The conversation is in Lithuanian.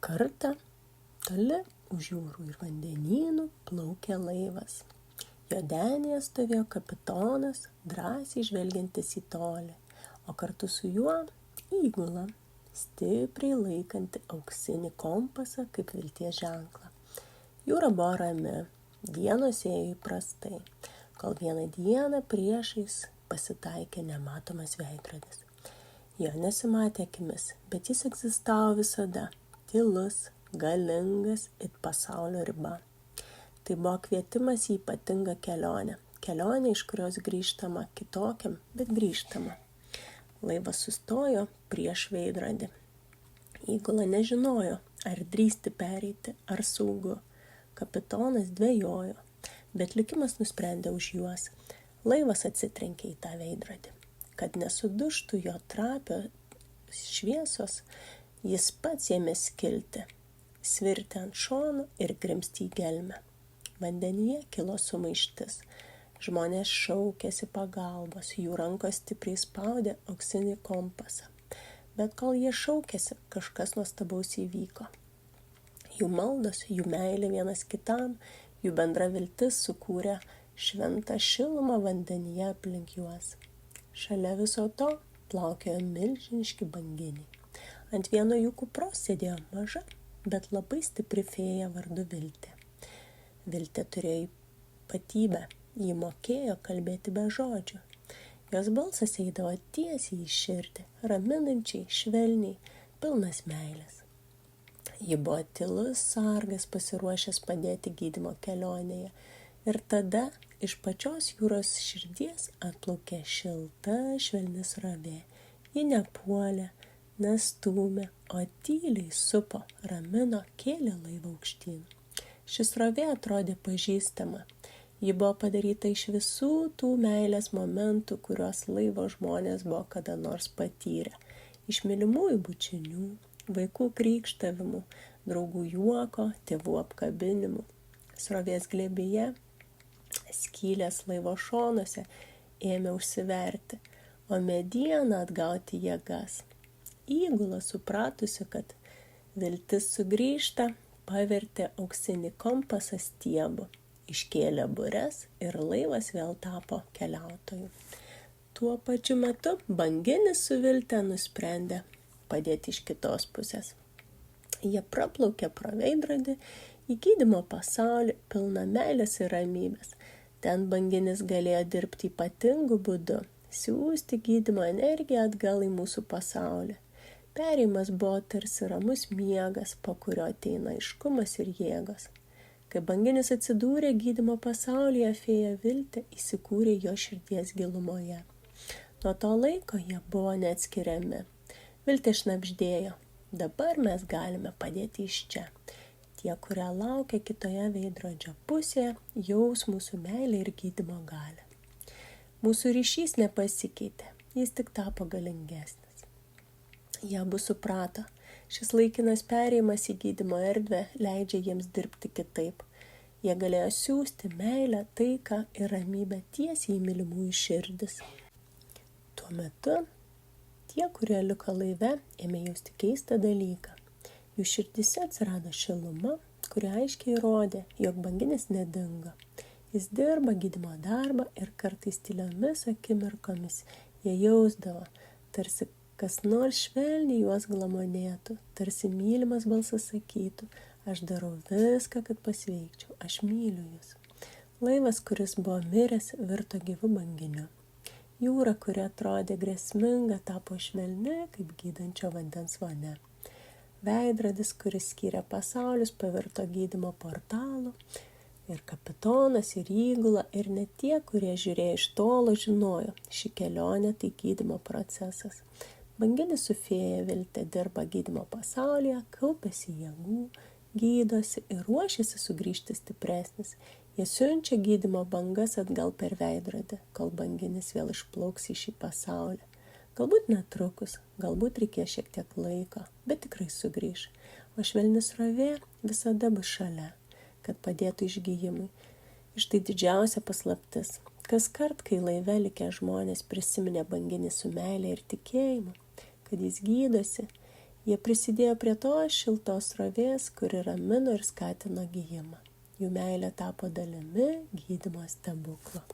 Kartą toli už jūrų ir vandenynų plaukė laivas. Jo denėje stovėjo kapitonas, drąsiai žvelgiantis į tolį, o kartu su juo įgula, stipriai laikanti auksinį kompasą kaip vilties ženklą. Jūra buvo rami, dienos ėjo įprastai, kol vieną dieną priešais pasitaikė nematomas veidrodis. Jo nesimatė akimis, bet jis egzistavo visada, tylus, galingas it pasaulio riba. Tai buvo kvietimas į ypatingą kelionę, iš kurios grįžtama kitokiam, bet grįžtama. Laivas sustojo prieš veidrodį. Įgula nežinojo, ar drįsti pereiti, ar saugu. Kapitonas dvejojo, bet likimas nusprendė už juos. Laivas atsitrenkė į tą veidrodį. Kad nesudužtų jo trapio šviesos, jis pats ėmė skilti, svirti ant šonų ir grimzti į gelmę. Vandenyje kilo sumaištis. Žmonės šaukėsi pagalbos, jų rankos stipriai spaudė auksinį kompasą. Bet kol jie šaukėsi, kažkas nuostabaus įvyko. Jų maldos, jų meilė vienas kitam, jų bendra viltis sukūrė šventą šilumą vandenyje aplink juos. Šalia viso to plaukiojo milžiniški banginiai. Ant vieno jų kupros sėdėjo maža, bet labai stipri fėja vardu Viltė. Viltė turėjo ypatybę, ji mokėjo kalbėti be žodžių. Jos balsas eidavo tiesiai į širdį, raminančiai, švelniai, pilnas meilės. Ji buvo tylus sargas pasiruošęs padėti gydymo kelionėje. Ir tada iš pačios jūros širdies atplaukė šilta, švelni srovė. Ji nepuolė, nestūmė, o tyliai supo, ramino, kėlė laivą aukštyn. Šis srovė atrodė pažįstama. Ji buvo padaryta iš visų tų meilės momentų, kuriuos laivo žmonės buvo kada nors patyrę. Iš mylimųjų bučinių, vaikų krykštavimų, draugų juoko, tėvų apkabinimų. Srovės glėbyje, skylės laivo šonuose ėmė užsiverti, o mediena atgauti jėgas. Įgula supratusi, kad viltis sugrįžta, pavertė auksinį kompasą stiebu, iškėlė bures ir laivas vėl tapo keliautoju. Tuo pačiu metu banginis su Vilte nusprendė padėti iš kitos pusės. Jie praplaukė pro veidrodį į gydymo pasaulį pilną meilės ir ramybės. Ten banginis galėjo dirbti ypatingu būdu, siųsti gydymo energiją atgal į mūsų pasaulį. Perėjimas buvo tarsi ramus miegas, po kurio ateina aiškumas ir jėgos. Kai banginis atsidūrė gydymo pasaulyje, fėja Viltė įsikūrė jo širdies gilumoje. Nuo to laiko jie buvo neatskiriami. Viltė šnabždėjo, dabar mes galime padėti iš čia. Tie, kurie laukia kitoje veidrodžio pusėje, jaus mūsų meilę ir gydymo galią. Mūsų ryšys nepasikeitė, jis tik tapo galingesnis. Jie abu suprato, šis laikinas perėjimas į gydymo erdvę leidžia jiems dirbti kitaip. Jie galėjo siųsti meilę, taiką ir ramybę tiesiai į mylimųjų širdis. Tuo metu tie, kurie liko laive, ėmė jausti keistą dalyką. Jų širdise atsirado šiluma, kuri aiškiai rodė, jog banginis nedingo. Jis dirba gydymo darbą ir kartais tyliomis akimirkomis jie jausdavo, tarsi kas nors švelniai juos glamonėtų, tarsi mylimas balsas sakytų, aš darau viską, kad pasveikčiau, aš myliu jūs. Laivas, kuris buvo miręs, virto gyvu banginiu. Jūra, kuri atrodė grėsminga, tapo švelni kaip gydančio vandens vonia. Veidrodis, kuris skyrė pasaulius, pavirto gydymo portalu. Ir kapitonas, ir įgula, ir net tie, kurie žiūrėjo iš tolo, žinojo, ši kelionė tai gydymo procesas. Banginis su fėja Viltė dirba gydymo pasaulyje, kaupiasi jėgų, gydosi ir ruošiasi sugrįžti stipresnis. Jie siunčia gydymo bangas atgal per veidrodį, kol banginis vėl išplauks į šį pasaulį. Galbūt netrukus, galbūt reikės šiek tiek laiko, bet tikrai sugrįš. O švelni srovė visada bus šalia, kad padėtų išgijimui. Ir štai didžiausia paslaptis. Kaskart, kai laive likę žmonės prisiminė banginį su meilė ir tikėjimu, kad jis gydosi, Jie prisidėjo prie tos šiltos srovės, kuri ramino ir skatino gijimą. Jų meilė tapo dalimi gydymo stebuklo.